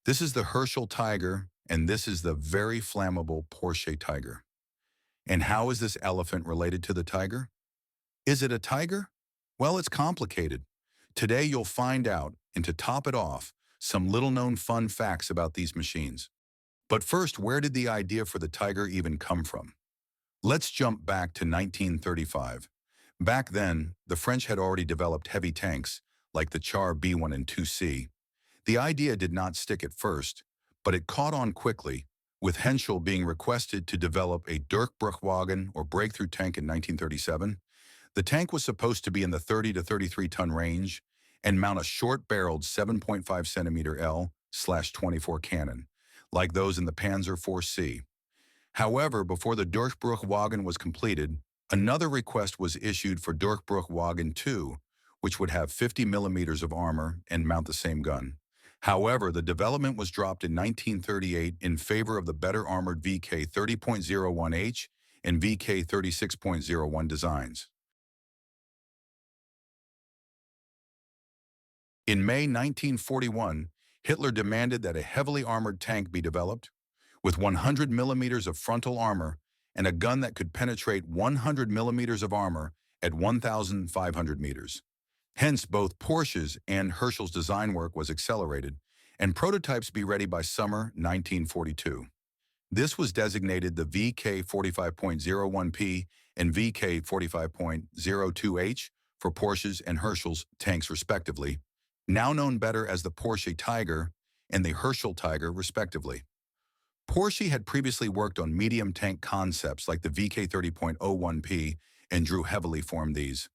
This is the Herschel Tiger, and this is the very flammable Porsche Tiger. And how is this elephant related to the tiger? Is it a tiger? Well, it's complicated. Today you'll find out, and to top it off, some little-known fun facts about these machines. But first, where did the idea for the Tiger even come from? Let's jump back to 1935. Back then, the French had already developed heavy tanks, like the Char B1 and 2C. The idea did not stick at first, but it caught on quickly, with Herschel being requested to develop a Durchbruchwagen or breakthrough tank in 1937. The tank was supposed to be in the 30 to 33-ton range and mount a short-barreled 7.5 centimeter L/24 cannon, like those in the Panzer IV-C. However, before the Durchbruchwagen was completed, another request was issued for Durchbruchwagen 2, which would have 50 millimeters of armor and mount the same gun. However, the development was dropped in 1938 in favor of the better armored VK 30.01H and VK 36.01 designs. In May 1941, Hitler demanded that a heavily armored tank be developed, with 100 millimeters of frontal armor and a gun that could penetrate 100 millimeters of armor at 1,500 meters. Hence, both Porsche's and Herschel's design work was accelerated, and prototypes be ready by summer 1942. This was designated the VK 45.01P and VK 45.02H for Porsche's and Herschel's tanks respectively, now known better as the Porsche Tiger and the Herschel Tiger respectively. Porsche had previously worked on medium tank concepts like the VK 30.01P and drew heavily from these.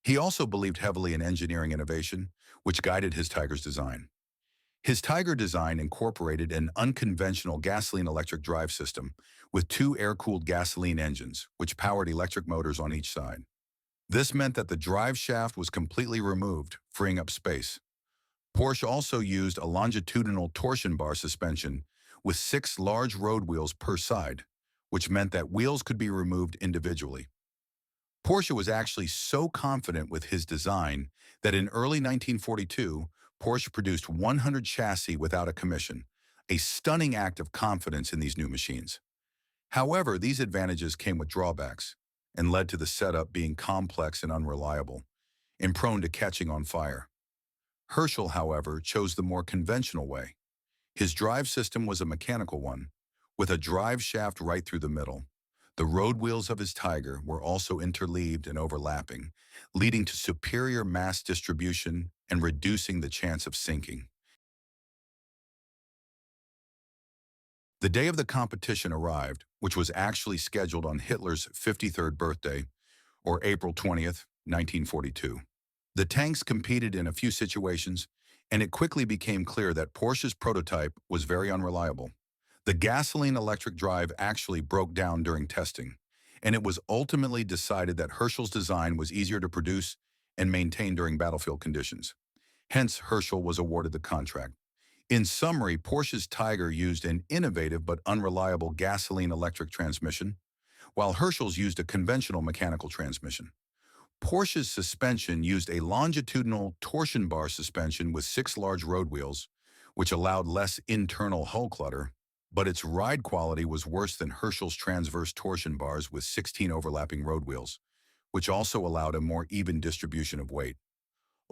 He also believed heavily in engineering innovation, which guided his Tiger's design. His Tiger design incorporated an unconventional gasoline-electric drive system with two air-cooled gasoline engines, which powered electric motors on each side. This meant that the drive shaft was completely removed, freeing up space. Porsche also used a longitudinal torsion bar suspension with 6 large road wheels per side, which meant that wheels could be removed individually. Porsche was actually so confident with his design that in early 1942, Porsche produced 100 chassis without a commission, a stunning act of confidence in these new machines. However, these advantages came with drawbacks and led to the setup being complex and unreliable, and prone to catching on fire. Herschel, however, chose the more conventional way. His drive system was a mechanical one, with a drive shaft right through the middle. The road wheels of his Tiger were also interleaved and overlapping, leading to superior mass distribution and reducing the chance of sinking. The day of the competition arrived, which was actually scheduled on Hitler's 53rd birthday, or April 20th, 1942. The tanks competed in a few situations, and it quickly became clear that Porsche's prototype was very unreliable. The gasoline-electric drive actually broke down during testing, and it was ultimately decided that Herschel's design was easier to produce and maintain during battlefield conditions. Hence, Herschel was awarded the contract. In summary, Porsche's Tiger used an innovative but unreliable gasoline-electric transmission, while Herschel's used a conventional mechanical transmission. Porsche's suspension used a longitudinal torsion bar suspension with 6 large road wheels, which allowed less internal hull clutter, but its ride quality was worse than Herschel's transverse torsion bars with 16 overlapping road wheels, which also allowed a more even distribution of weight.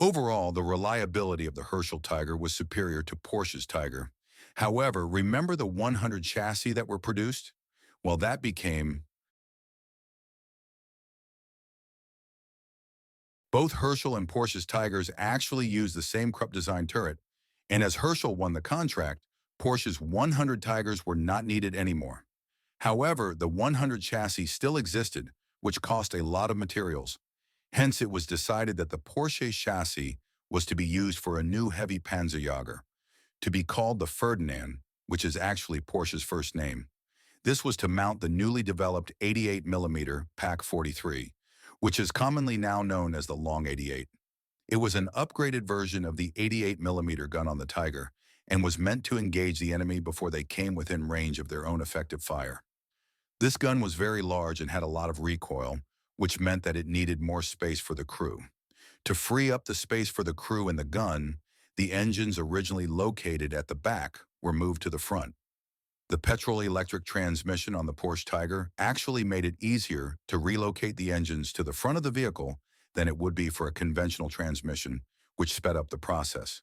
Overall, the reliability of the Herschel Tiger was superior to Porsche's Tiger. However, remember the 100 chassis that were produced? Well, that became both Herschel and Porsche's Tigers actually used the same Krupp design turret, and as Herschel won the contract, Porsche's 100 Tigers were not needed anymore. However, the 100 chassis still existed, which cost a lot of materials. Hence, it was decided that the Porsche chassis was to be used for a new heavy Panzerjäger, to be called the Ferdinand, which is actually Porsche's first name. This was to mount the newly developed 88mm Pak 43, which is commonly now known as the Long 88. It was an upgraded version of the 88mm gun on the Tiger and was meant to engage the enemy before they came within range of their own effective fire. This gun was very large and had a lot of recoil, which meant that it needed more space for the crew. To free up the space for the crew and the gun, the engines originally located at the back were moved to the front. The petrol-electric transmission on the Porsche Tiger actually made it easier to relocate the engines to the front of the vehicle than it would be for a conventional transmission, which sped up the process.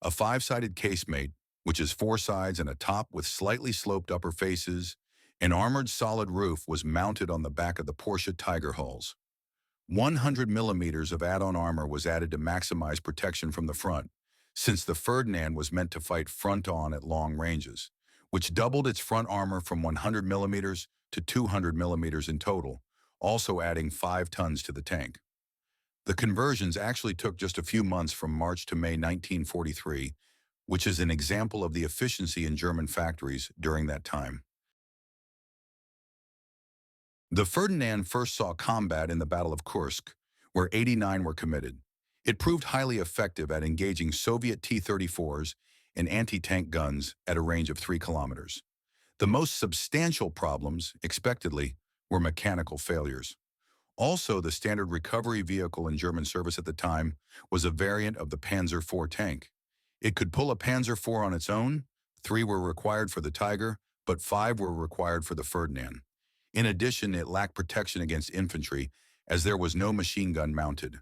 A five-sided casemate, which is four sides and a top with slightly sloped upper faces, an armored solid roof was mounted on the back of the Porsche Tiger hulls. 100 millimeters of add-on armor was added to maximize protection from the front, since the Ferdinand was meant to fight front-on at long ranges, which doubled its front armor from 100 millimeters to 200 millimeters in total, also adding 5 tons to the tank. The conversions actually took just a few months from March to May 1943, which is an example of the efficiency in German factories during that time. The Ferdinand first saw combat in the Battle of Kursk, where 89 were committed. It proved highly effective at engaging Soviet T-34s and anti-tank guns at a range of 3 kilometers. The most substantial problems, expectedly, were mechanical failures. Also, the standard recovery vehicle in German service at the time was a variant of the Panzer IV tank. It could pull a Panzer IV on its own. 3 were required for the Tiger, but 5 were required for the Ferdinand. In addition, it lacked protection against infantry, as there was no machine gun mounted.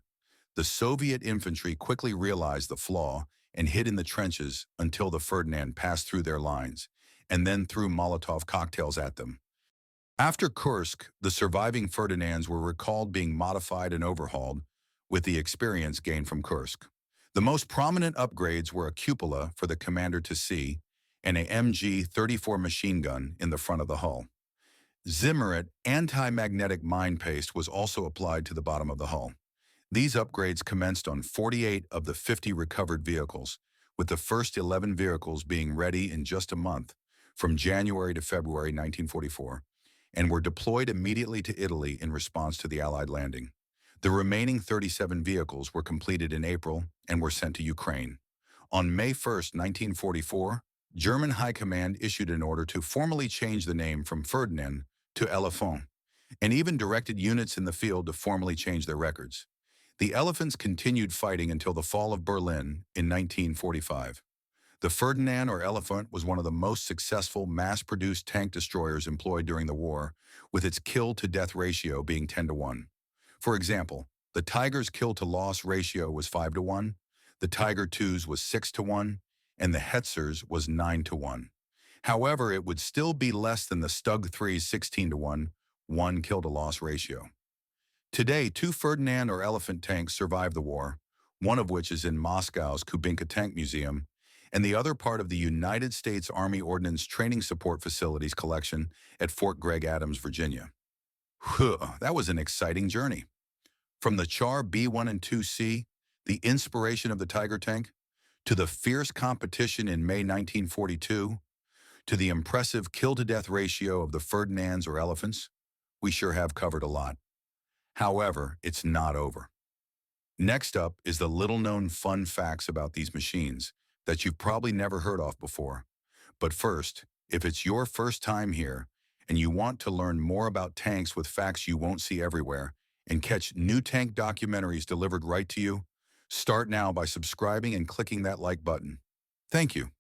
The Soviet infantry quickly realized the flaw and hid in the trenches until the Ferdinand passed through their lines, and then threw Molotov cocktails at them. After Kursk, the surviving Ferdinands were recalled, being modified and overhauled, with the experience gained from Kursk. The most prominent upgrades were a cupola for the commander to see and a MG-34 machine gun in the front of the hull. Zimmerit anti-magnetic mine paste was also applied to the bottom of the hull. These upgrades commenced on 48 of the 50 recovered vehicles, with the first 11 vehicles being ready in just a month, from January to February 1944, and were deployed immediately to Italy in response to the Allied landing. The remaining 37 vehicles were completed in April and were sent to Ukraine. On May 1, 1944, German High Command issued an order to formally change the name from Ferdinand to Elefant, and even directed units in the field to formally change their records. The Elephants continued fighting until the fall of Berlin in 1945. The Ferdinand or Elefant was one of the most successful mass-produced tank destroyers employed during the war, with its kill-to-death ratio being 10-1. For example, the Tiger's kill-to-loss ratio was 5-1, the Tiger II's was 6-1, and the Hetzer's was 9-1. However, it would still be less than the Stug 3's 16-1, 1 kill-to-loss ratio. Today, 2 Ferdinand or Elefant tanks survived the war, one of which is in Moscow's Kubinka Tank Museum, and the other part of the United States Army Ordnance Training Support Facilities collection at Fort Gregg Adams, Virginia. Whew, that was an exciting journey. From the Char B1 and 2C, the inspiration of the Tiger tank, to the fierce competition in May 1942, to the impressive kill-to-death ratio of the Ferdinands or Elephants, we sure have covered a lot. However, it's not over. Next up is the little-known fun facts about these machines that you've probably never heard of before. But first, if it's your first time here and you want to learn more about tanks with facts you won't see everywhere and catch new tank documentaries delivered right to you, start now by subscribing and clicking that like button. Thank you.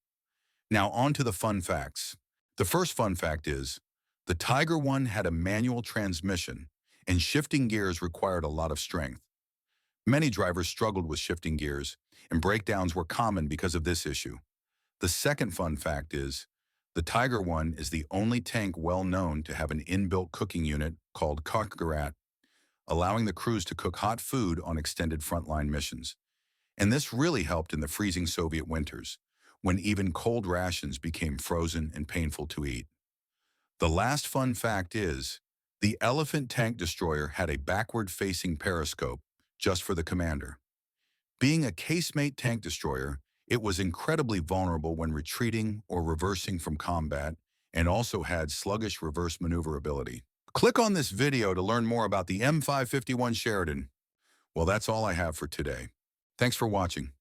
Now on to the fun facts. The first fun fact is, the Tiger I had a manual transmission, and shifting gears required a lot of strength. Many drivers struggled with shifting gears, and breakdowns were common because of this issue. The second fun fact is, the Tiger I is the only tank well known to have an inbuilt cooking unit called Kochgerät, allowing the crews to cook hot food on extended frontline missions. And this really helped in the freezing Soviet winters, when even cold rations became frozen and painful to eat. The last fun fact is, the Elefant tank destroyer had a backward-facing periscope just for the commander. Being a casemate tank destroyer, it was incredibly vulnerable when retreating or reversing from combat, and also had sluggish reverse maneuverability. Click on this video to learn more about the M551 Sheridan. Well, that's all I have for today. Thanks for watching.